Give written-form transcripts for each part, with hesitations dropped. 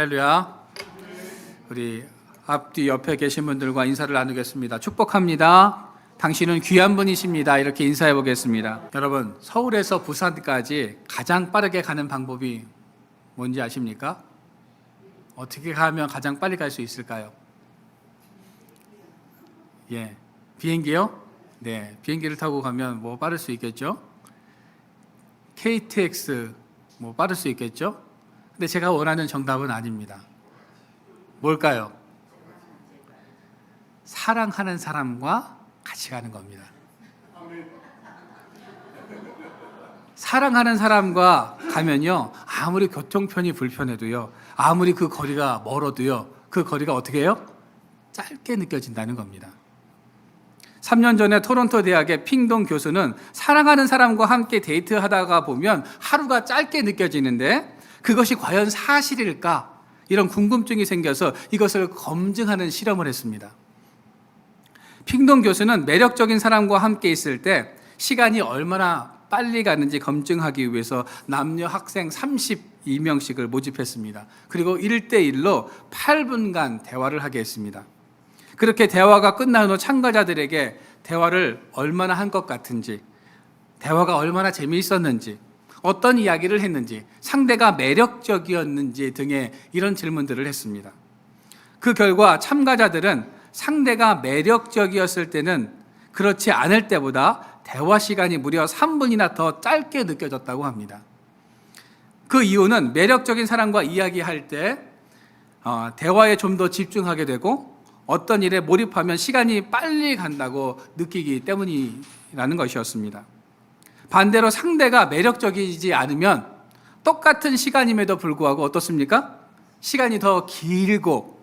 할렐루야. 우리 앞뒤 옆에 계신 분들과 인사를 나누겠습니다. 축복합니다. 당신은 귀한 분이십니다. 이렇게 인사해 보겠습니다. 여러분, 서울에서 부산까지 가장 빠르게 가는 방법이 뭔지 아십니까? 어떻게 가면 가장 빨리 갈 수 있을까요? 비행기요? 네, 비행기를 타고 가면 빠를 수 있겠죠? KTX 빠를 수 있겠죠? 근데 제가 원하는 정답은 아닙니다. 뭘까요? 사랑하는 사람과 같이 가는 겁니다. 사랑하는 사람과 가면요, 아무리 교통편이 불편해도요, 아무리 그 거리가 멀어도요, 그 거리가 어떻게 해요? 짧게 느껴진다는 겁니다. 3년 전에 토론토 대학의 핑동 교수는 사랑하는 사람과 함께 데이트하다가 보면 하루가 짧게 느껴지는데 그것이 과연 사실일까? 이런 궁금증이 생겨서 이것을 검증하는 실험을 했습니다. 핑동 교수는 매력적인 사람과 함께 있을 때 시간이 얼마나 빨리 가는지 검증하기 위해서 남녀 학생 32명씩을 모집했습니다. 그리고 1대1로 8분간 대화를 하게 했습니다. 그렇게 대화가 끝난 후 참가자들에게 대화를 얼마나 한 것 같은지, 대화가 얼마나 재미있었는지, 어떤 이야기를 했는지, 상대가 매력적이었는지 등의 이런 질문들을 했습니다. 그 결과 참가자들은 상대가 매력적이었을 때는 그렇지 않을 때보다 대화 시간이 무려 3분이나 더 짧게 느껴졌다고 합니다. 그 이유는 매력적인 사람과 이야기할 때 대화에 좀 더 집중하게 되고 어떤 일에 몰입하면 시간이 빨리 간다고 느끼기 때문이라는 것이었습니다. 반대로 상대가 매력적이지 않으면 똑같은 시간임에도 불구하고 어떻습니까? 시간이 더 길고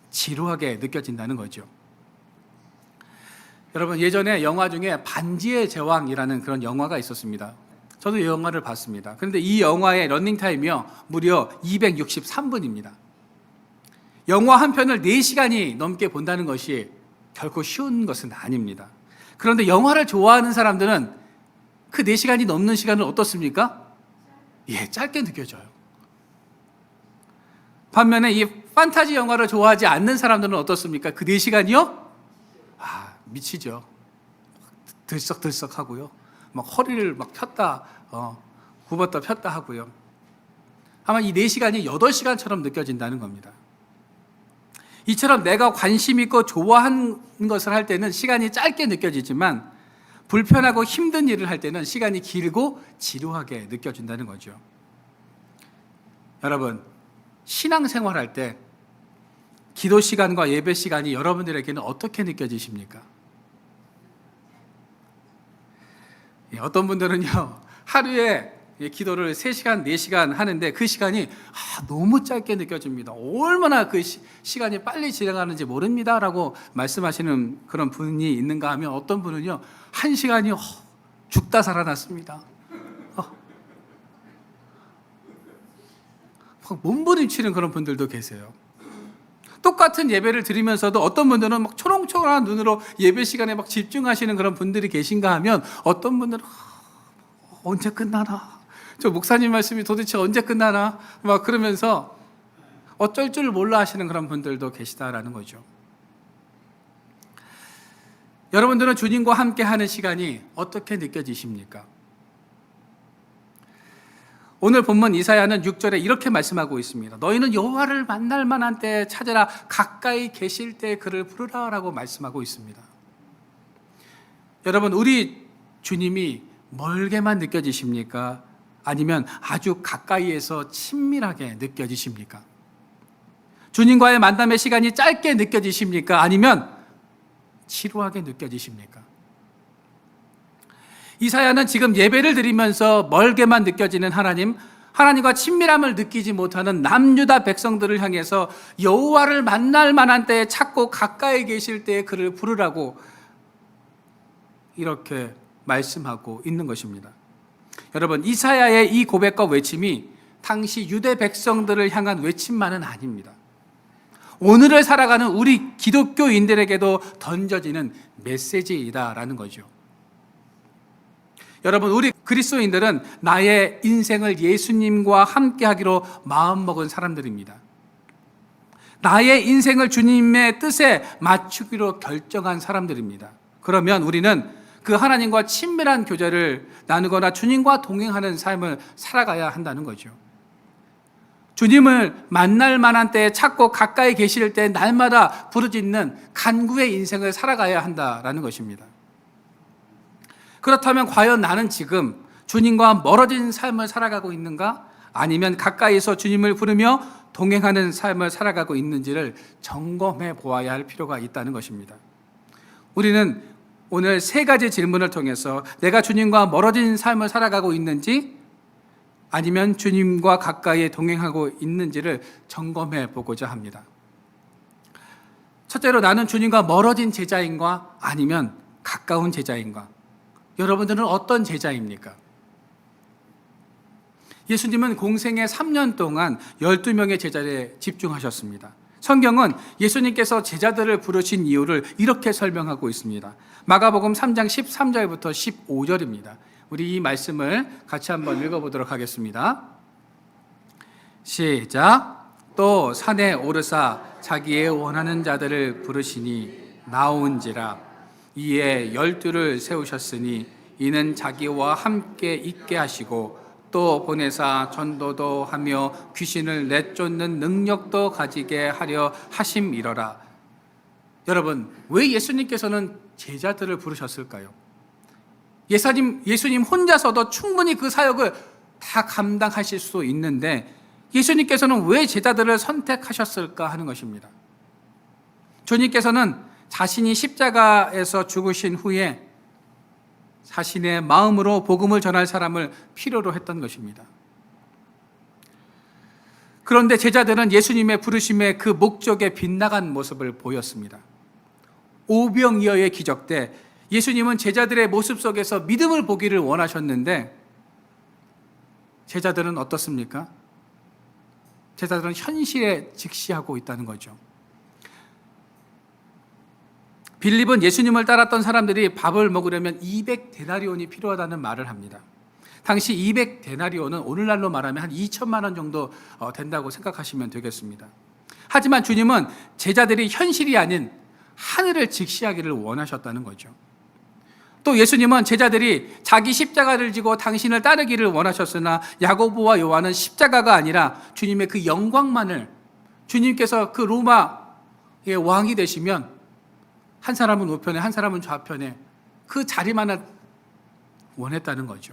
지루하게 느껴진다는 거죠. 여러분, 예전에 영화 중에 반지의 제왕이라는 그런 영화가 있었습니다. 저도 이 영화를 봤습니다. 그런데 이 영화의 러닝타임이요, 무려 263분입니다. 영화 한 편을 4시간이 넘게 본다는 것이 결코 쉬운 것은 아닙니다. 그런데 영화를 좋아하는 사람들은 그 4시간이 넘는 시간은 어떻습니까? 짧게 느껴져요. 반면에 이 판타지 영화를 좋아하지 않는 사람들은 어떻습니까? 그 4시간이요? 미치죠. 들썩들썩 하고요. 허리를 폈다, 굽었다 폈다 하고요. 아마 이 4시간이 8시간처럼 느껴진다는 겁니다. 이처럼 내가 관심 있고 좋아하는 것을 할 때는 시간이 짧게 느껴지지만 불편하고 힘든 일을 할 때는 시간이 길고 지루하게 느껴진다는 거죠. 여러분, 신앙생활 할 때 기도 시간과 예배 시간이 여러분들에게는 어떻게 느껴지십니까? 어떤 분들은요, 하루에 기도를 3시간, 4시간 하는데 그 시간이 너무 짧게 느껴집니다. 얼마나 그 시간이 빨리 지나가는지 모릅니다 라고 말씀하시는 그런 분이 있는가 하면 어떤 분은요, 1시간이 죽다 살아났습니다. 몸부림치는 그런 분들도 계세요. 똑같은 예배를 드리면서도 어떤 분들은 초롱초롱한 눈으로 예배 시간에 집중하시는 그런 분들이 계신가 하면 어떤 분들은 언제 끝나나? 저 목사님 말씀이 도대체 언제 끝나나? 그러면서 어쩔 줄 몰라 하시는 그런 분들도 계시다라는 거죠. 여러분들은 주님과 함께 하는 시간이 어떻게 느껴지십니까? 오늘 본문 이사야는 6절에 이렇게 말씀하고 있습니다. 너희는 여호와를 만날 만한 때에 찾으라, 가까이 계실 때 그를 부르라 라고 말씀하고 있습니다. 여러분, 우리 주님이 멀게만 느껴지십니까? 아니면 아주 가까이에서 친밀하게 느껴지십니까? 주님과의 만남의 시간이 짧게 느껴지십니까? 아니면 지루하게 느껴지십니까? 이사야는 지금 예배를 드리면서 멀게만 느껴지는 하나님과 친밀함을 느끼지 못하는 남유다 백성들을 향해서 여호와를 만날 만한 때에 찾고 가까이 계실 때에 그를 부르라고 이렇게 말씀하고 있는 것입니다. 여러분, 이사야의 이 고백과 외침이 당시 유대 백성들을 향한 외침만은 아닙니다. 오늘을 살아가는 우리 기독교인들에게도 던져지는 메시지이다라는 거죠. 여러분, 우리 그리스도인들은 나의 인생을 예수님과 함께 하기로 마음먹은 사람들입니다. 나의 인생을 주님의 뜻에 맞추기로 결정한 사람들입니다. 그러면 우리는 그 하나님과 친밀한 교제를 나누거나 주님과 동행하는 삶을 살아가야 한다는 거죠. 주님을 만날 만한 때에 찾고 가까이 계실 때 날마다 부르짖는 간구의 인생을 살아가야 한다라는 것입니다. 그렇다면 과연 나는 지금 주님과 멀어진 삶을 살아가고 있는가? 아니면 가까이서 주님을 부르며 동행하는 삶을 살아가고 있는지를 점검해 보아야 할 필요가 있다는 것입니다. 우리는 오늘 세 가지 질문을 통해서 내가 주님과 멀어진 삶을 살아가고 있는지 아니면 주님과 가까이 동행하고 있는지를 점검해 보고자 합니다. 첫째로 나는 주님과 멀어진 제자인가 아니면 가까운 제자인가? 여러분들은 어떤 제자입니까? 예수님은 공생애 3년 동안 12명의 제자에 집중하셨습니다. 성경은 예수님께서 제자들을 부르신 이유를 이렇게 설명하고 있습니다. 마가복음 3장 13절부터 15절입니다. 우리 이 말씀을 같이 한번 읽어보도록 하겠습니다. 시작. 또 산에 오르사 자기의 원하는 자들을 부르시니 나온지라. 이에 12를 세우셨으니 이는 자기와 함께 있게 하시고 또 보내사 전도도 하며 귀신을 내쫓는 능력도 가지게 하려 하심이러라. 여러분, 왜 예수님께서는 제자들을 부르셨을까요? 예수님 혼자서도 충분히 그 사역을 다 감당하실 수 있는데 예수님께서는 왜 제자들을 선택하셨을까 하는 것입니다. 주님께서는 자신이 십자가에서 죽으신 후에 자신의 마음으로 복음을 전할 사람을 필요로 했던 것입니다. 그런데 제자들은 예수님의 부르심의 그 목적에 빗나간 모습을 보였습니다. 오병이어의 기적 때 예수님은 제자들의 모습 속에서 믿음을 보기를 원하셨는데 제자들은 어떻습니까? 제자들은 현실에 직시하고 있다는 거죠. 빌립은 예수님을 따랐던 사람들이 밥을 먹으려면 200데나리온이 필요하다는 말을 합니다. 당시 200데나리온은 오늘날로 말하면 한 2천만 원 정도 된다고 생각하시면 되겠습니다. 하지만 주님은 제자들이 현실이 아닌 하늘을 직시하기를 원하셨다는 거죠. 또 예수님은 제자들이 자기 십자가를 지고 당신을 따르기를 원하셨으나 야고보와 요한은 십자가가 아니라 주님의 그 영광만을, 주님께서 그 로마의 왕이 되시면 한 사람은 우편에 한 사람은 좌편에 그 자리만을 원했다는 거죠.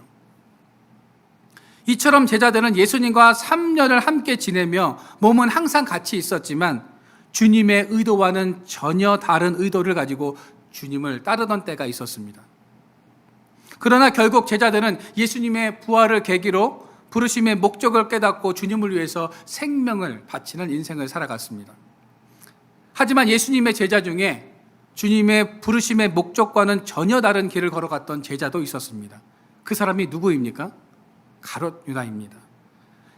이처럼 제자들은 예수님과 3년을 함께 지내며 몸은 항상 같이 있었지만 주님의 의도와는 전혀 다른 의도를 가지고 주님을 따르던 때가 있었습니다. 그러나 결국 제자들은 예수님의 부활을 계기로 부르심의 목적을 깨닫고 주님을 위해서 생명을 바치는 인생을 살아갔습니다. 하지만 예수님의 제자 중에 주님의 부르심의 목적과는 전혀 다른 길을 걸어갔던 제자도 있었습니다. 그 사람이 누구입니까? 가롯 유다입니다.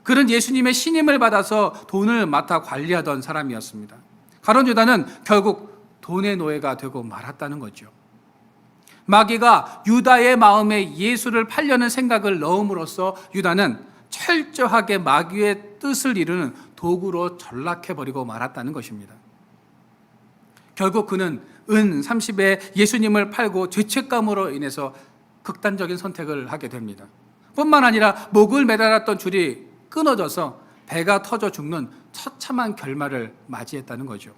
그는 예수님의 신임을 받아서 돈을 맡아 관리하던 사람이었습니다. 가롯 유다는 결국 돈의 노예가 되고 말았다는 거죠. 마귀가 유다의 마음에 예수를 팔려는 생각을 넣음으로써 유다는 철저하게 마귀의 뜻을 이루는 도구로 전락해버리고 말았다는 것입니다. 결국 그는 은 30에 예수님을 팔고 죄책감으로 인해서 극단적인 선택을 하게 됩니다. 뿐만 아니라 목을 매달았던 줄이 끊어져서 배가 터져 죽는 처참한 결말을 맞이했다는 거죠.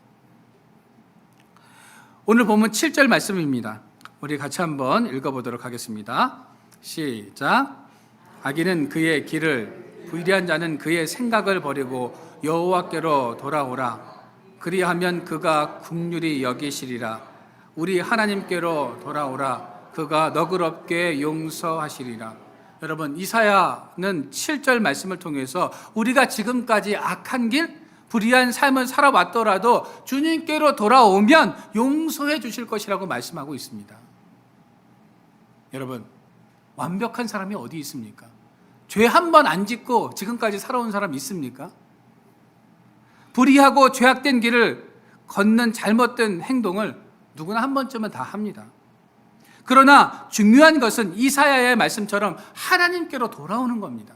오늘 본문 7절 말씀입니다. 우리 같이 한번 읽어보도록 하겠습니다. 시작. 악인은 그의 길을, 불의한 자는 그의 생각을 버리고 여호와께로 돌아오라. 그리하면 그가 긍휼히 여기시리라. 우리 하나님께로 돌아오라. 그가 너그럽게 용서하시리라. 여러분, 이사야는 7절 말씀을 통해서 우리가 지금까지 악한 길, 불의한 삶을 살아왔더라도 주님께로 돌아오면 용서해 주실 것이라고 말씀하고 있습니다. 여러분, 완벽한 사람이 어디 있습니까? 죄 한 번 안 짓고 지금까지 살아온 사람 있습니까? 불의하고 죄악된 길을 걷는 잘못된 행동을 누구나 한 번쯤은 다 합니다. 그러나 중요한 것은 이사야의 말씀처럼 하나님께로 돌아오는 겁니다.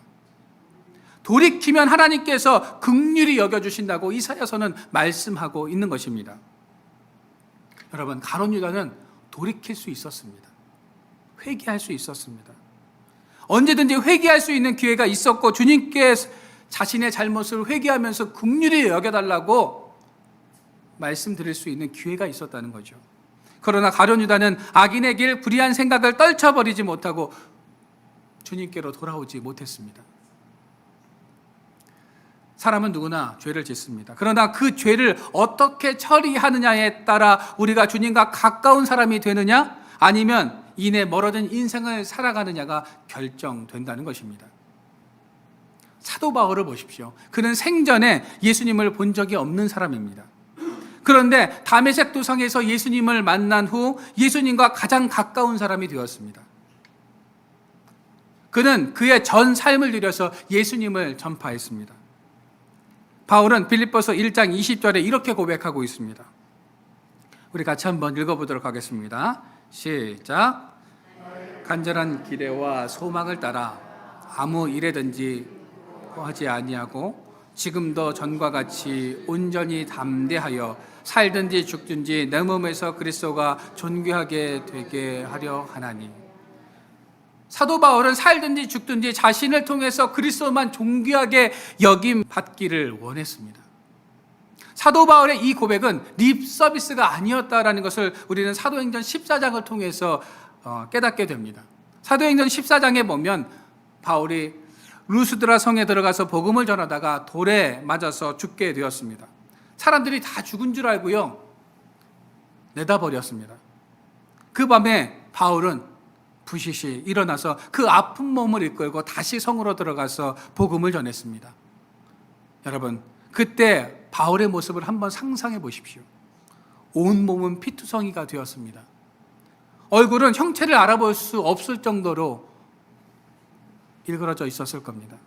돌이키면 하나님께서 긍휼히 여겨주신다고 이사야서는 말씀하고 있는 것입니다. 여러분, 가룟 유다는 돌이킬 수 있었습니다. 회개할 수 있었습니다. 언제든지 회개할 수 있는 기회가 있었고 주님께 자신의 잘못을 회개하면서 긍휼히 여겨달라고 말씀드릴 수 있는 기회가 있었다는 거죠. 그러나 가룟 유다는 악인의 길, 불의한 생각을 떨쳐버리지 못하고 주님께로 돌아오지 못했습니다. 사람은 누구나 죄를 짓습니다. 그러나 그 죄를 어떻게 처리하느냐에 따라 우리가 주님과 가까운 사람이 되느냐, 아니면 이내 멀어진 인생을 살아가느냐가 결정된다는 것입니다. 사도 바울을 보십시오. 그는 생전에 예수님을 본 적이 없는 사람입니다. 그런데 다메섹 도상에서 예수님을 만난 후 예수님과 가장 가까운 사람이 되었습니다. 그는 그의 전 삶을 들여서 예수님을 전파했습니다. 바울은 빌립보서 1장 20절에 이렇게 고백하고 있습니다. 우리 같이 한번 읽어보도록 하겠습니다. 시작. 간절한 기대와 소망을 따라 아무 일에든지 하지 아니하고 지금도 전과 같이 온전히 담대하여 살든지 죽든지 내 몸에서 그리스도가 존귀하게 되게 하려 하나니. 사도 바울은 살든지 죽든지 자신을 통해서 그리스도만 존귀하게 여김 받기를 원했습니다. 사도 바울의 이 고백은 립 서비스가 아니었다라는 것을 우리는 사도행전 14장을 통해서 깨닫게 됩니다. 사도행전 14장에 보면 바울이 루스드라 성에 들어가서 복음을 전하다가 돌에 맞아서 죽게 되었습니다. 사람들이 다 죽은 줄 알고요, 내다버렸습니다. 그 밤에 바울은 부시시 일어나서 그 아픈 몸을 이끌고 다시 성으로 들어가서 복음을 전했습니다. 여러분, 그때 바울의 모습을 한번 상상해 보십시오. 온 몸은 피투성이가 되었습니다. 얼굴은 형체를 알아볼 수 없을 정도로 일그러져 있었을 겁니다.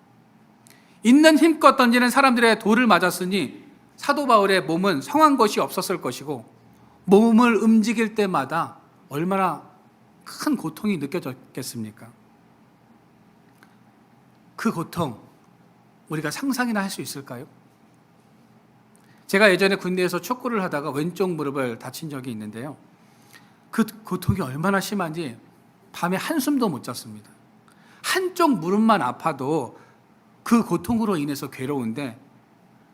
있는 힘껏 던지는 사람들의 돌을 맞았으니 사도 바울의 몸은 성한 것이 없었을 것이고 몸을 움직일 때마다 얼마나 큰 고통이 느껴졌겠습니까? 그 고통 우리가 상상이나 할 수 있을까요? 제가 예전에 군대에서 축구를 하다가 왼쪽 무릎을 다친 적이 있는데요, 그 고통이 얼마나 심한지 밤에 한숨도 못 잤습니다. 한쪽 무릎만 아파도 그 고통으로 인해서 괴로운데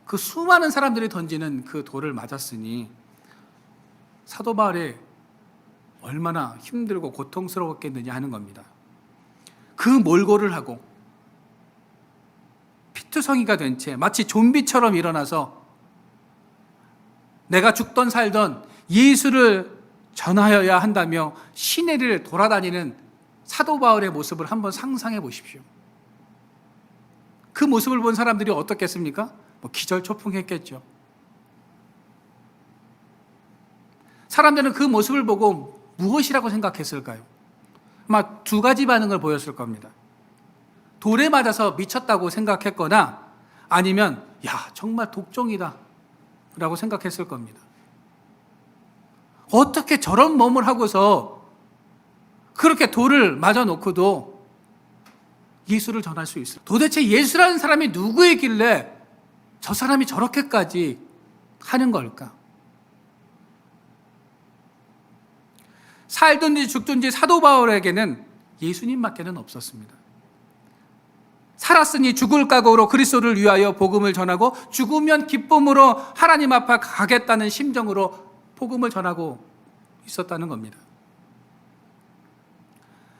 그 수많은 사람들이 던지는 그 돌을 맞았으니 사도 바울이 얼마나 힘들고 고통스러웠겠느냐 하는 겁니다. 그 몰골을 하고 피투성이가 된 채 마치 좀비처럼 일어나서 내가 죽던 살던 예수를 전하여야 한다며 시내를 돌아다니는 사도 바울의 모습을 한번 상상해 보십시오. 그 모습을 본 사람들이 어떻겠습니까? 기절초풍했겠죠. 사람들은 그 모습을 보고 무엇이라고 생각했을까요? 아마 두 가지 반응을 보였을 겁니다. 돌에 맞아서 미쳤다고 생각했거나 아니면 야, 정말 독종이다 라고 생각했을 겁니다. 어떻게 저런 몸을 하고서 그렇게 돌을 맞아 놓고도 예수를 전할 수 있을까? 도대체 예수라는 사람이 누구이길래 저 사람이 저렇게까지 하는 걸까? 살든지 죽든지 사도 바울에게는 예수님밖에는 없었습니다. 살았으니 죽을 각오로 그리스도를 위하여 복음을 전하고 죽으면 기쁨으로 하나님 앞에 가겠다는 심정으로 복음을 전하고 있었다는 겁니다.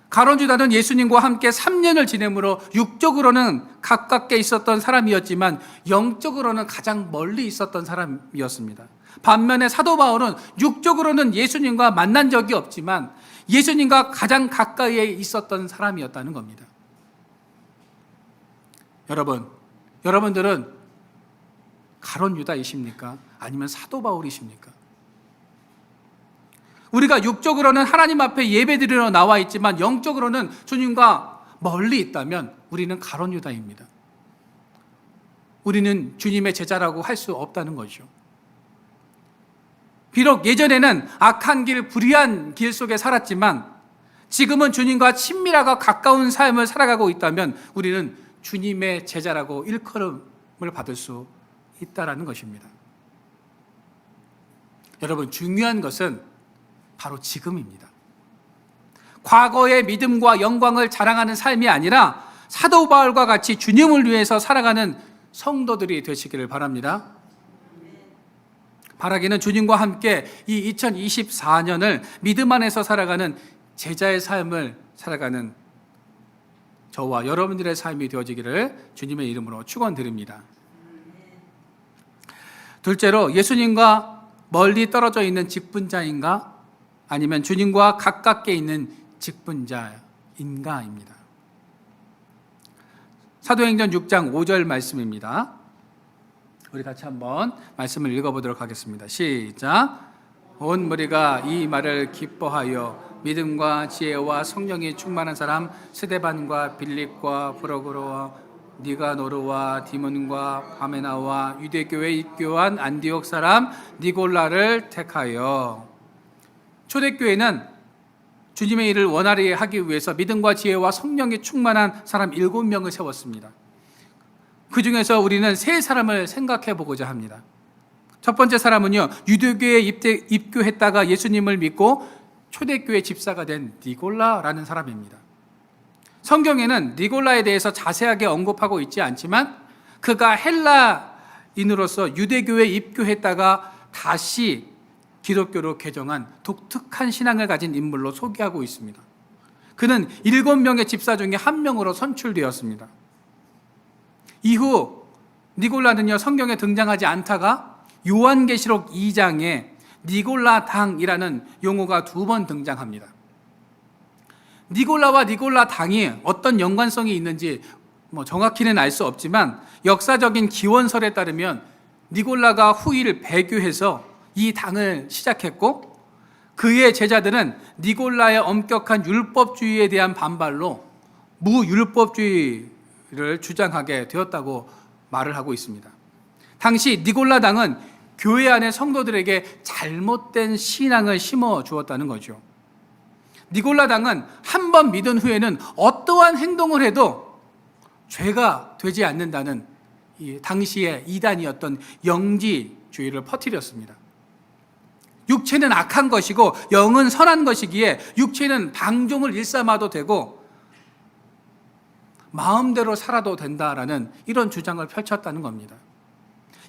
가룟 유다는 예수님과 함께 3년을 지내므로 육적으로는 가깝게 있었던 사람이었지만 영적으로는 가장 멀리 있었던 사람이었습니다. 반면에 사도 바울은 육적으로는 예수님과 만난 적이 없지만 예수님과 가장 가까이에 있었던 사람이었다는 겁니다. 여러분들은 가룟 유다이십니까? 아니면 사도 바울이십니까? 우리가 육적으로는 하나님 앞에 예배드리러 나와 있지만 영적으로는 주님과 멀리 있다면 우리는 가룟 유다입니다. 우리는 주님의 제자라고 할 수 없다는 거죠. 비록 예전에는 악한 길, 불의한 길 속에 살았지만 지금은 주님과 친밀하고 가까운 삶을 살아가고 있다면 우리는 주님의 제자라고 일컬음을 받을 수 있다라는 것입니다. 여러분, 중요한 것은 바로 지금입니다. 과거의 믿음과 영광을 자랑하는 삶이 아니라 사도 바울과 같이 주님을 위해서 살아가는 성도들이 되시기를 바랍니다. 바라기는 주님과 함께 이 2024년을 믿음 안에서 살아가는 제자의 삶을 살아가는 저와 여러분들의 삶이 되어지기를 주님의 이름으로 축원드립니다. 둘째로, 예수님과 멀리 떨어져 있는 직분자인가 아니면 주님과 가깝게 있는 직분자인가입니다. 사도행전 6장 5절 말씀입니다. 우리 같이 한번 말씀을 읽어보도록 하겠습니다. 시작. 온 무리가 이 말을 기뻐하여 믿음과 지혜와 성령이 충만한 사람 스데반과 빌립과 프로고로와 니가노르와 디몬과 바메나와 유대교회에 입교한 안디옥 사람 니골라를 택하여. 초대교회는 주님의 일을 원활히 하기 위해서 믿음과 지혜와 성령이 충만한 사람 7명을 세웠습니다. 그 중에서 우리는 3사람을 생각해 보고자 합니다. 첫 번째 사람은요, 유대교회에 입교했다가 예수님을 믿고 초대교회 집사가 된 니골라라는 사람입니다. 성경에는 니골라에 대해서 자세하게 언급하고 있지 않지만 그가 헬라인으로서 유대교회에 입교했다가 다시 기독교로 개정한 독특한 신앙을 가진 인물로 소개하고 있습니다. 그는 7명의 집사 중에 1명으로 선출되었습니다. 이후 니골라는요, 성경에 등장하지 않다가 요한계시록 2장에 니골라당이라는 용어가 2번 등장합니다. 니골라와 니골라당이 어떤 연관성이 있는지 정확히는 알 수 없지만 역사적인 기원설에 따르면 니골라가 후일 배교해서 이 당을 시작했고 그의 제자들은 니골라의 엄격한 율법주의에 대한 반발로 무율법주의를 주장하게 되었다고 말을 하고 있습니다. 당시 니골라당은 교회 안의 성도들에게 잘못된 신앙을 심어 주었다는 거죠. 니골라당은 한 번 믿은 후에는 어떠한 행동을 해도 죄가 되지 않는다는 이 당시의 이단이었던 영지주의를 퍼뜨렸습니다. 육체는 악한 것이고 영은 선한 것이기에 육체는 방종을 일삼아도 되고 마음대로 살아도 된다라는 이런 주장을 펼쳤다는 겁니다.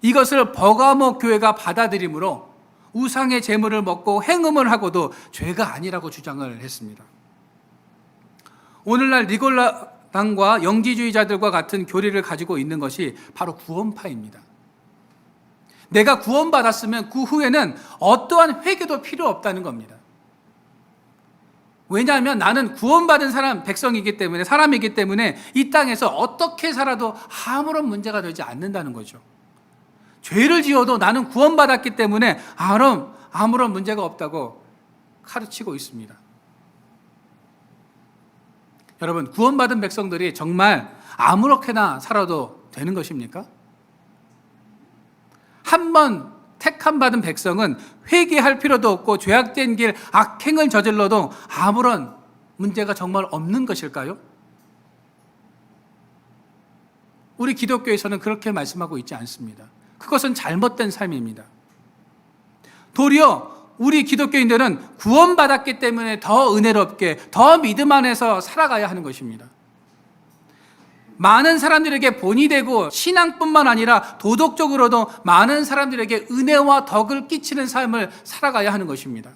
이것을 버가모 교회가 받아들이므로 우상의 제물을 먹고 행음을 하고도 죄가 아니라고 주장을 했습니다. 오늘날 니골라당과 영지주의자들과 같은 교리를 가지고 있는 것이 바로 구원파입니다. 내가 구원받았으면 그 후에는 어떠한 회개도 필요 없다는 겁니다. 왜냐하면 나는 구원받은 백성이기 때문에, 사람이기 때문에 이 땅에서 어떻게 살아도 아무런 문제가 되지 않는다는 거죠. 죄를 지어도 나는 구원받았기 때문에 아무런 문제가 없다고 가르치고 있습니다. 여러분, 구원받은 백성들이 정말 아무렇게나 살아도 되는 것입니까? 한 번 택함 받은 백성은 회개할 필요도 없고 죄악된 길, 악행을 저질러도 아무런 문제가 정말 없는 것일까요? 우리 기독교에서는 그렇게 말씀하고 있지 않습니다. 그것은 잘못된 삶입니다. 도리어 우리 기독교인들은 구원받았기 때문에 더 은혜롭게, 더 믿음 안에서 살아가야 하는 것입니다. 많은 사람들에게 본이 되고 신앙뿐만 아니라 도덕적으로도 많은 사람들에게 은혜와 덕을 끼치는 삶을 살아가야 하는 것입니다.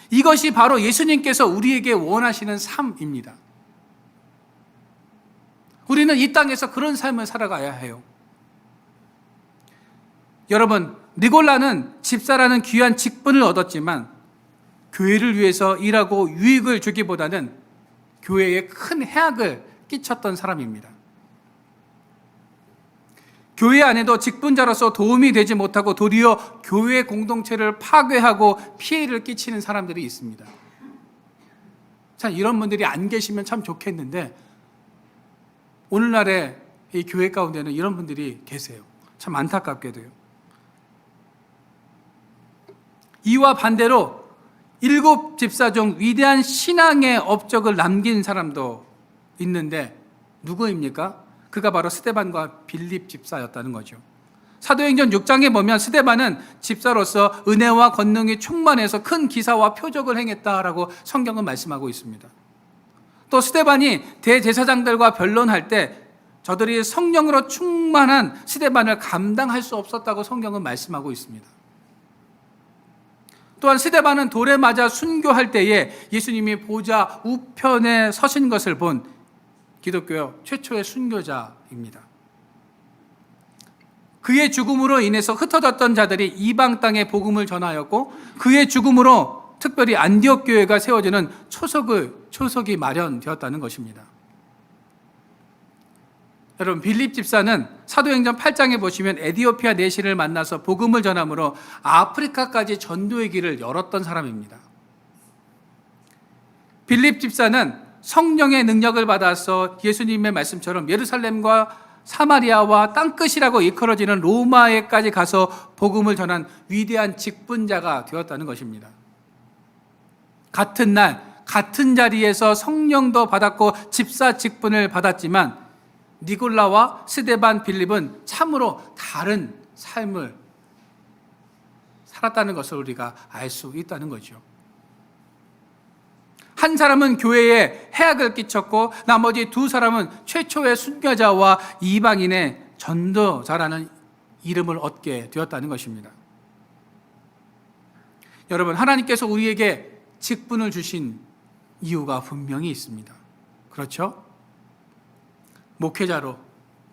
이것이 바로 예수님께서 우리에게 원하시는 삶입니다. 우리는 이 땅에서 그런 삶을 살아가야 해요. 여러분, 니골라는 집사라는 귀한 직분을 얻었지만 교회를 위해서 일하고 유익을 주기보다는 교회에 큰 해악을 끼쳤던 사람입니다. 교회 안에도 직분자로서 도움이 되지 못하고 도리어 교회 공동체를 파괴하고 피해를 끼치는 사람들이 있습니다. 참, 이런 분들이 안 계시면 참 좋겠는데 오늘날의 이 교회 가운데는 이런 분들이 계세요. 참 안타깝게도요. 이와 반대로 7 집사 중 위대한 신앙의 업적을 남긴 사람도 있는데 누구입니까? 그가 바로 스데반과 빌립 집사였다는 거죠. 사도행전 6장에 보면 스데반은 집사로서 은혜와 권능이 충만해서 큰 기사와 표적을 행했다라고 성경은 말씀하고 있습니다. 또 스데반이 대제사장들과 변론할 때 저들이 성령으로 충만한 스데반을 감당할 수 없었다고 성경은 말씀하고 있습니다. 또한 스데반은 돌에 맞아 순교할 때에 예수님이 보좌 우편에 서신 것을 본 기독교 최초의 순교자입니다. 그의 죽음으로 인해서 흩어졌던 자들이 이방 땅에 복음을 전하였고, 그의 죽음으로 특별히 안디옥 교회가 세워지는 초석이 마련되었다는 것입니다. 여러분, 빌립 집사는 사도행전 8장에 보시면 에디오피아 내신을 만나서 복음을 전함으로 아프리카까지 전도의 길을 열었던 사람입니다. 빌립 집사는 성령의 능력을 받아서 예수님의 말씀처럼 예루살렘과 사마리아와 땅끝이라고 일컬어지는 로마에까지 가서 복음을 전한 위대한 직분자가 되었다는 것입니다. 같은 날, 같은 자리에서 성령도 받았고 집사 직분을 받았지만 니골라와 스데반, 빌립은 참으로 다른 삶을 살았다는 것을 우리가 알 수 있다는 거죠. 한 사람은 교회에 해악을 끼쳤고 나머지 2사람은 최초의 순교자와 이방인의 전도자라는 이름을 얻게 되었다는 것입니다. 여러분, 하나님께서 우리에게 직분을 주신 이유가 분명히 있습니다. 그렇죠? 목회자로,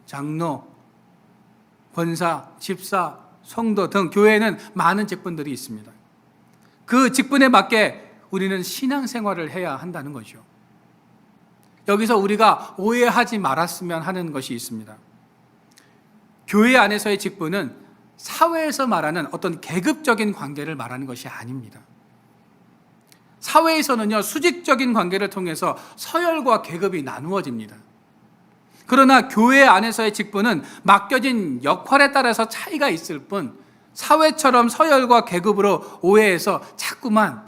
장로, 권사, 집사, 성도 등 교회에는 많은 직분들이 있습니다. 그 직분에 맞게 우리는 신앙생활을 해야 한다는 거죠. 여기서 우리가 오해하지 말았으면 하는 것이 있습니다. 교회 안에서의 직분은 사회에서 말하는 어떤 계급적인 관계를 말하는 것이 아닙니다. 사회에서는요, 수직적인 관계를 통해서 서열과 계급이 나누어집니다. 그러나 교회 안에서의 직분은 맡겨진 역할에 따라서 차이가 있을 뿐 사회처럼 서열과 계급으로 오해해서 자꾸만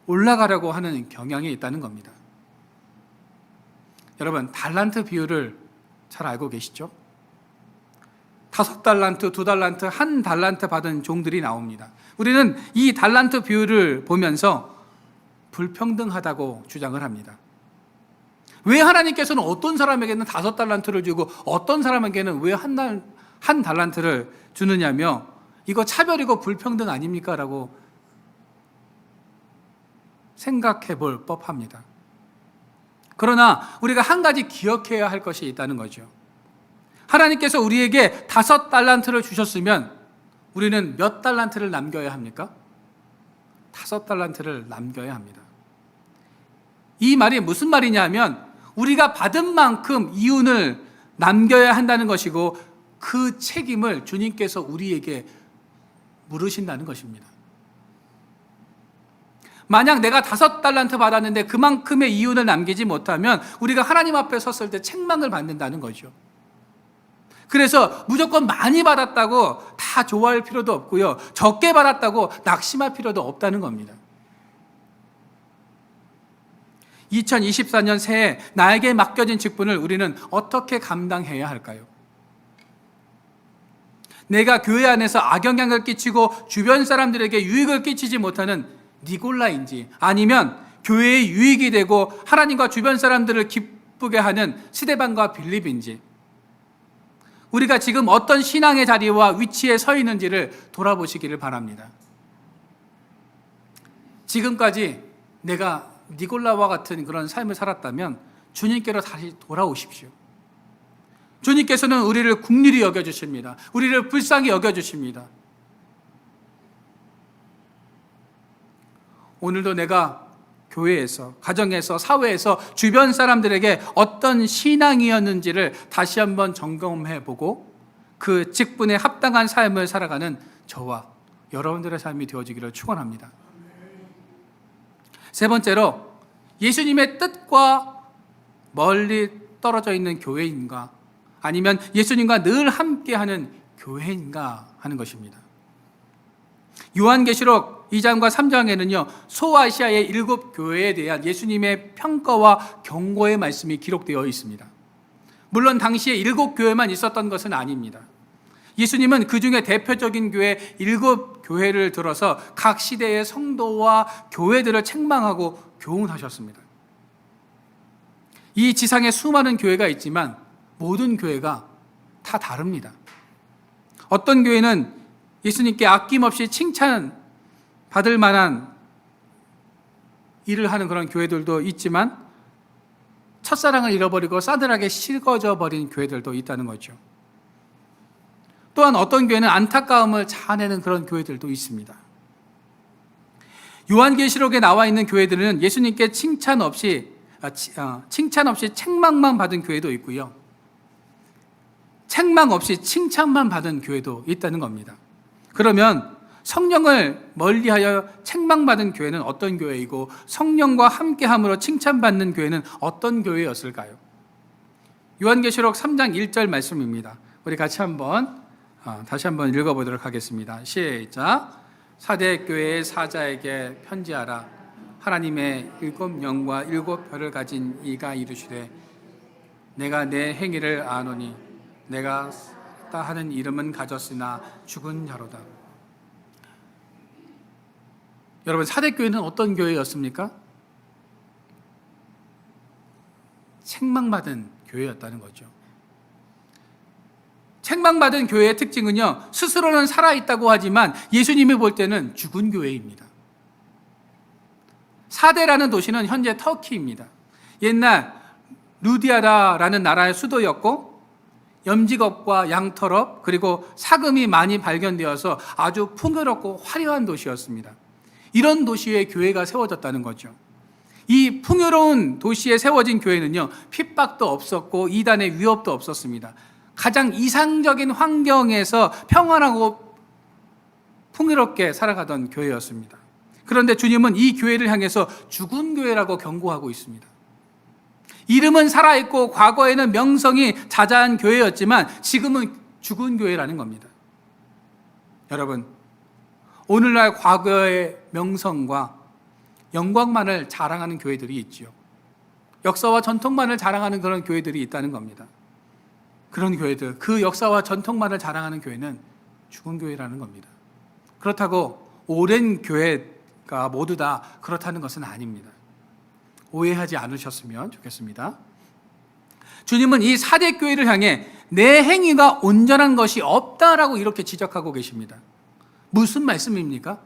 올라가려고 하는 경향이 있다는 겁니다. 여러분, 달란트 비율을 잘 알고 계시죠? 5달란트, 2달란트, 1달란트 받은 종들이 나옵니다. 우리는 이 달란트 비율을 보면서 불평등하다고 주장을 합니다. 왜 하나님께서는 어떤 사람에게는 5달란트를 주고 어떤 사람에게는 왜 한 달란트를 주느냐며 이거 차별이고 불평등 아닙니까? 라고 생각해 볼 법합니다. 그러나 우리가 한 가지 기억해야 할 것이 있다는 거죠. 하나님께서 우리에게 5달란트를 주셨으면 우리는 몇 달란트를 남겨야 합니까? 5달란트를 남겨야 합니다. 이 말이 무슨 말이냐 하면 우리가 받은 만큼 이윤을 남겨야 한다는 것이고 그 책임을 주님께서 우리에게 물으신다는 것입니다. 만약 내가 5달란트 받았는데 그만큼의 이윤을 남기지 못하면 우리가 하나님 앞에 섰을 때 책망을 받는다는 거죠. 그래서 무조건 많이 받았다고 다 좋아할 필요도 없고요, 적게 받았다고 낙심할 필요도 없다는 겁니다. 2024년 새해 나에게 맡겨진 직분을 우리는 어떻게 감당해야 할까요? 내가 교회 안에서 악영향을 끼치고 주변 사람들에게 유익을 끼치지 못하는 니골라인지, 아니면 교회에 유익이 되고 하나님과 주변 사람들을 기쁘게 하는 스데반과 빌립인지, 우리가 지금 어떤 신앙의 자리와 위치에 서 있는지를 돌아보시기를 바랍니다. 지금까지 내가 니골라와 같은 그런 삶을 살았다면 주님께로 다시 돌아오십시오. 주님께서는 우리를 긍휼히 여겨주십니다. 우리를 불쌍히 여겨주십니다. 오늘도 내가 교회에서, 가정에서, 사회에서 주변 사람들에게 어떤 신앙이었는지를 다시 한번 점검해보고 그 직분에 합당한 삶을 살아가는 저와 여러분들의 삶이 되어지기를 축원합니다. 세 번째로, 예수님의 뜻과 멀리 떨어져 있는 교회인가, 아니면 예수님과 늘 함께하는 교회인가 하는 것입니다. 요한계시록 2장과 3장에는요, 소아시아의 7교회에 대한 예수님의 평가와 경고의 말씀이 기록되어 있습니다. 물론 당시에 7교회만 있었던 것은 아닙니다. 예수님은 그 중에 대표적인 교회 7교회를 들어서 각 시대의 성도와 교회들을 책망하고 교훈하셨습니다. 이 지상에 수많은 교회가 있지만 모든 교회가 다 다릅니다. 어떤 교회는 예수님께 아낌없이 칭찬받을 만한 일을 하는 그런 교회들도 있지만 첫사랑을 잃어버리고 싸늘하게 식어져 버린 교회들도 있다는 거죠. 또한 어떤 교회는 안타까움을 자아내는 그런 교회들도 있습니다. 요한계시록에 나와 있는 교회들은 예수님께 칭찬 없이 책망만 받은 교회도 있고요, 책망 없이 칭찬만 받은 교회도 있다는 겁니다. 그러면 성령을 멀리하여 책망받은 교회는 어떤 교회이고 성령과 함께함으로 칭찬받는 교회는 어떤 교회였을까요? 요한계시록 3장 1절 말씀입니다. 우리 같이 다시 한번 읽어보도록 하겠습니다. 시작. 사대 교회의 사자에게 편지하라. 하나님의 7영과 7별을 가진 이가 이르시되 내가 내 행위를 아노니 내가 다 하는 이름은 가졌으나 죽은 자로다. 여러분, 사대교회는 어떤 교회였습니까? 책망받은 교회였다는 거죠. 책망받은 교회의 특징은요, 스스로는 살아있다고 하지만 예수님이 볼 때는 죽은 교회입니다. 사대라는 도시는 현재 터키입니다. 옛날 루디아라라는 나라의 수도였고 염직업과 양털업 그리고 사금이 많이 발견되어서 아주 풍요롭고 화려한 도시였습니다. 이런 도시에 교회가 세워졌다는 거죠. 이 풍요로운 도시에 세워진 교회는요, 핍박도 없었고 이단의 위협도 없었습니다. 가장 이상적인 환경에서 평안하고 풍요롭게 살아가던 교회였습니다. 그런데 주님은 이 교회를 향해서 죽은 교회라고 경고하고 있습니다. 이름은 살아있고 과거에는 명성이 자자한 교회였지만 지금은 죽은 교회라는 겁니다. 여러분, 오늘날 과거의 명성과 영광만을 자랑하는 교회들이 있지요. 역사와 전통만을 자랑하는 그런 교회들이 있다는 겁니다. 그런 교회들, 그 역사와 전통만을 자랑하는 교회는 죽은 교회라는 겁니다. 그렇다고 오랜 교회가 모두 다 그렇다는 것은 아닙니다. 오해하지 않으셨으면 좋겠습니다. 주님은 이 사대 교회를 향해 내 행위가 온전한 것이 없다라고 이렇게 지적하고 계십니다. 무슨 말씀입니까?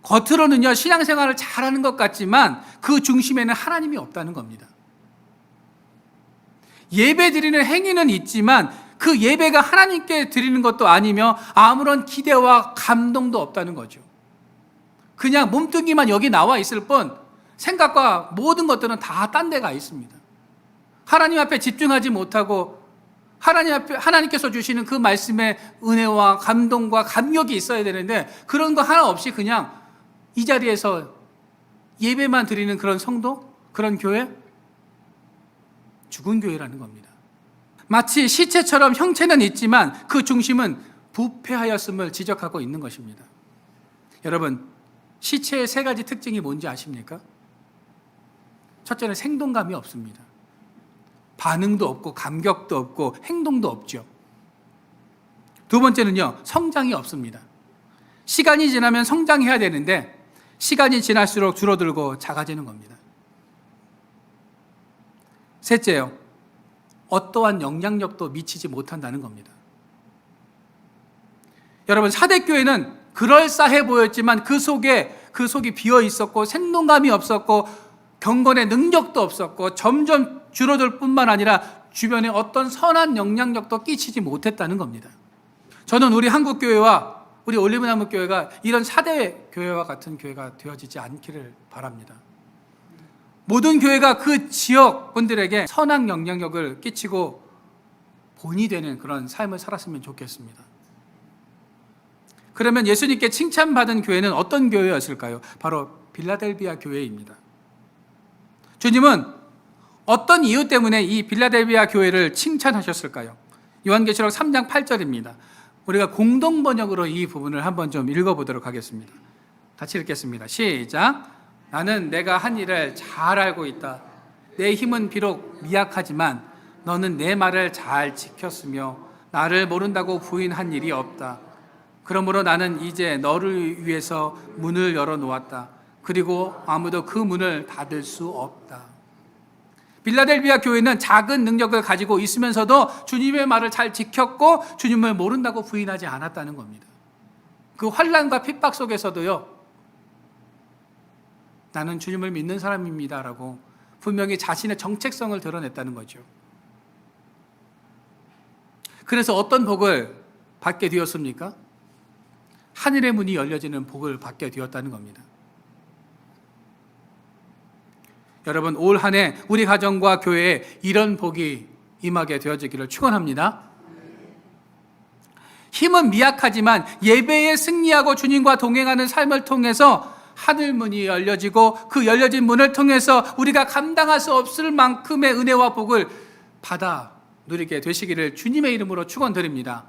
겉으로는요, 신앙생활을 잘하는 것 같지만 그 중심에는 하나님이 없다는 겁니다. 예배 드리는 행위는 있지만 그 예배가 하나님께 드리는 것도 아니며 아무런 기대와 감동도 없다는 거죠. 그냥 몸뚱이만 여기 나와 있을 뿐 생각과 모든 것들은 다 딴 데가 있습니다. 하나님 앞에 집중하지 못하고 하나님께서 주시는 그 말씀의 은혜와 감동과 감격이 있어야 되는데 그런 거 하나 없이 그냥 이 자리에서 예배만 드리는 그런 성도, 그런 교회, 죽은 교회라는 겁니다. 마치 시체처럼 형체는 있지만 그 중심은 부패하였음을 지적하고 있는 것입니다. 여러분, 시체의 3가지 특징이 뭔지 아십니까? 첫째는 생동감이 없습니다. 반응도 없고 감격도 없고 행동도 없죠. 두 번째는요, 성장이 없습니다. 시간이 지나면 성장해야 되는데 시간이 지날수록 줄어들고 작아지는 겁니다. 셋째요, 어떠한 영향력도 미치지 못한다는 겁니다. 여러분, 사대교회는 그럴싸해 보였지만 그 속이 비어 있었고 생동감이 없었고 경건의 능력도 없었고 점점 줄어들 뿐만 아니라 주변에 어떤 선한 영향력도 끼치지 못했다는 겁니다. 저는 우리 한국교회와 우리 올리브나무교회가 이런 사대교회와 같은 교회가 되어지지 않기를 바랍니다. 모든 교회가 그 지역 분들에게 선한 영향력을 끼치고 본이 되는 그런 삶을 살았으면 좋겠습니다. 그러면 예수님께 칭찬받은 교회는 어떤 교회였을까요? 바로 빌라델비아 교회입니다. 주님은 어떤 이유 때문에 이 빌라델비아 교회를 칭찬하셨을까요? 요한계시록 3장 8절입니다. 우리가 공동 번역으로 이 부분을 한번 좀 읽어보도록 하겠습니다. 같이 읽겠습니다. 시작. 나는 내가 한 일을 잘 알고 있다. 내 힘은 비록 미약하지만 너는 내 말을 잘 지켰으며 나를 모른다고 부인한 일이 없다. 그러므로 나는 이제 너를 위해서 문을 열어놓았다. 그리고 아무도 그 문을 닫을 수 없다. 빌라델비아 교회는 작은 능력을 가지고 있으면서도 주님의 말을 잘 지켰고 주님을 모른다고 부인하지 않았다는 겁니다. 그 환난과 핍박 속에서도요, 나는 주님을 믿는 사람입니다라고 분명히 자신의 정체성을 드러냈다는 거죠. 그래서 어떤 복을 받게 되었습니까? 하늘의 문이 열려지는 복을 받게 되었다는 겁니다. 여러분, 올 한 해 우리 가정과 교회에 이런 복이 임하게 되어지기를 축원합니다. 힘은 미약하지만 예배에 승리하고 주님과 동행하는 삶을 통해서 하늘 문이 열려지고 그 열려진 문을 통해서 우리가 감당할 수 없을 만큼의 은혜와 복을 받아 누리게 되시기를 주님의 이름으로 축원드립니다.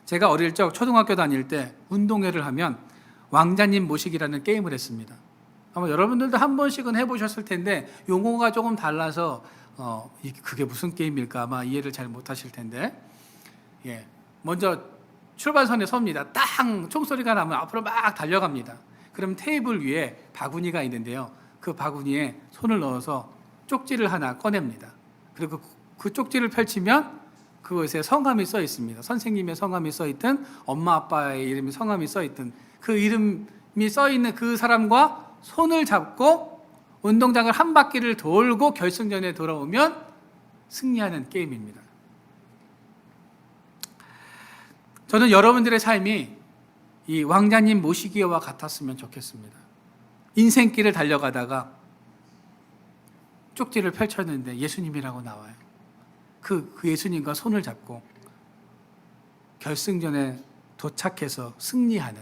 제가 어릴 적 초등학교 다닐 때 운동회를 하면 왕자님 모시기라는 게임을 했습니다. 아마 여러분들도 한 번씩은 해보셨을 텐데 용어가 조금 달라서 그게 무슨 게임일까 아마 이해를 잘 못하실 텐데, 먼저 출발선에 섭니다. 땅 총소리가 나면 앞으로 막 달려갑니다. 그럼 테이블 위에 바구니가 있는데요, 그 바구니에 손을 넣어서 쪽지를 하나 꺼냅니다. 그리고 그 쪽지를 펼치면 그것에 성함이 써 있습니다. 선생님의 성함이 써 있든 엄마 아빠의 이름이 성함이 써 있든 그 이름이 써 있는 그 사람과 손을 잡고 운동장을 한 바퀴를 돌고 결승전에 돌아오면 승리하는 게임입니다. 저는 여러분들의 삶이 이 왕자님 모시기와 같았으면 좋겠습니다. 인생길을 달려가다가 쪽지를 펼쳤는데 예수님이라고 나와요. 그 예수님과 손을 잡고 결승전에 도착해서 승리하는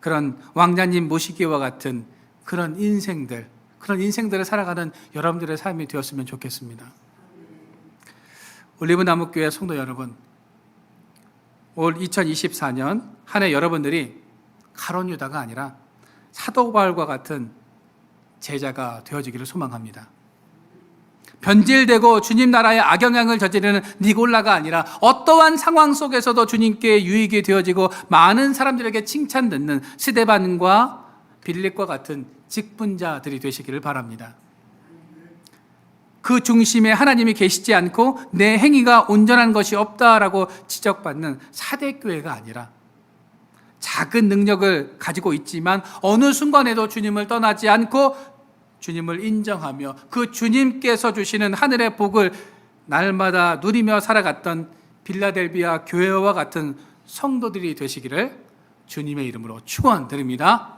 그런 왕자님 모시기와 같은 그런 인생들을 살아가는 여러분들의 삶이 되었으면 좋겠습니다. 올리브나무교회 성도 여러분, 올 2024년 한 해 여러분들이 가룟 유다가 아니라 사도 바울과 같은 제자가 되어지기를 소망합니다. 변질되고 주님 나라의 악영향을 저지르는 니골라가 아니라 어떠한 상황 속에서도 주님께 유익이 되어지고 많은 사람들에게 칭찬듣는 스데반과 빌립과 같은 직분자들이 되시기를 바랍니다. 그 중심에 하나님이 계시지 않고 내 행위가 온전한 것이 없다라고 지적받는 사대교회가 아니라 작은 능력을 가지고 있지만 어느 순간에도 주님을 떠나지 않고 주님을 인정하며 그 주님께서 주시는 하늘의 복을 날마다 누리며 살아갔던 빌라델비아 교회와 같은 성도들이 되시기를 주님의 이름으로 축원드립니다.